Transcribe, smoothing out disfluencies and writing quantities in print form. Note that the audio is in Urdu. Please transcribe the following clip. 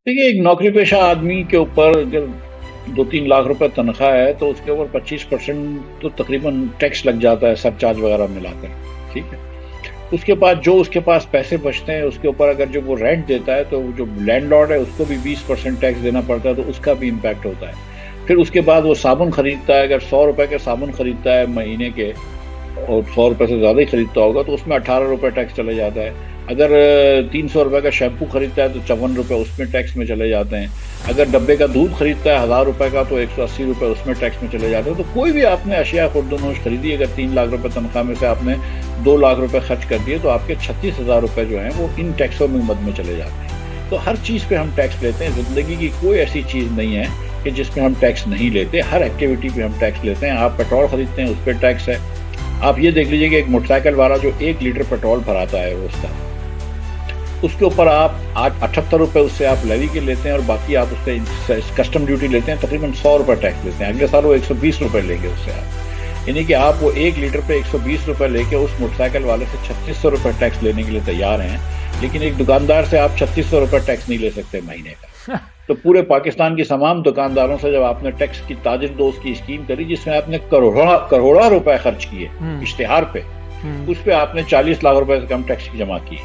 دیکھیے ایک نوکری پیشہ آدمی کے اوپر اگر 2-3 لاکھ روپے تنخواہ ہے تو اس کے اوپر 25% تو تقریباً ٹیکس لگ جاتا ہے، سب چارج وغیرہ ملا کر. ٹھیک ہے. اس کے بعد جو اس کے پاس پیسے بچتے ہیں اس کے اوپر اگر جب وہ رینٹ دیتا ہے تو جو لینڈ لارڈ ہے اس کو بھی 20% ٹیکس دینا پڑتا ہے، تو اس کا بھی امپیکٹ ہوتا ہے. پھر اس کے بعد وہ صابن خریدتا ہے، اگر 100 روپے کے صابن خریدتا ہے مہینے کے اور 100 روپے سے زیادہ ہی خریدتا ہوگا تو اس میں 18 روپے ٹیکس چلے جاتا ہے. اگر 300 روپے کا شیمپو خریدتا ہے تو 54 روپے اس میں ٹیکس میں چلے جاتے ہیں. اگر ڈبے کا دودھ خریدتا ہے 1000 روپے کا تو 180 روپے اس میں ٹیکس میں چلے جاتے ہیں. تو کوئی بھی آپ نے اشیاء خرد و نوش خریدی، اگر 3 لاکھ روپے تنخواہ میں سے آپ نے 2 لاکھ روپے خرچ کر دیے تو آپ کے 36,000 روپے جو ہیں وہ ان ٹیکسوں میں مد میں چلے جاتے ہیں. تو ہر چیز پہ ہم ٹیکس لیتے ہیں. زندگی کی کوئی ایسی چیز نہیں ہے کہ جس پہ ہم ٹیکس نہیں لیتے. ہر ایکٹیویٹی پہ ہم ٹیکس لیتے ہیں. آپ پیٹرول خریدتے ہیں اس پہ ٹیکس ہے. آپ یہ دیکھ لیجئے کہ ایک موٹر سائیکل والا جو 1 لیٹر پیٹرول بھراتا ہے روز کا، اس کے اوپر آپ آج 78 روپے اس سے آپ لیوی کے لیتے ہیں اور باقی آپ اس پہ کسٹم ڈیوٹی لیتے ہیں، تقریباً 100 روپے ٹیکس لیتے ہیں. اگلے سال وہ 120 روپے لیں گے اس سے آپ. یعنی کہ آپ وہ 1 لیٹر پہ 120 روپے لے کے اس موٹر سائیکل والے سے 3600 روپے ٹیکس لینے کے لیے تیار ہیں، لیکن ایک دکاندار سے آپ 3600 روپے ٹیکس نہیں لے سکتے مہینے کا. تو پورے پاکستان کی تمام دکانداروں سے جب آپ نے ٹیکس کی تاجر دوست کی اسکیم کری جس میں آپ نے کروڑا روپے خرچ کیے اشتہار پہ، اس پہ آپ نے 40 لاکھ روپے سے کم ٹیکس جمع کیے.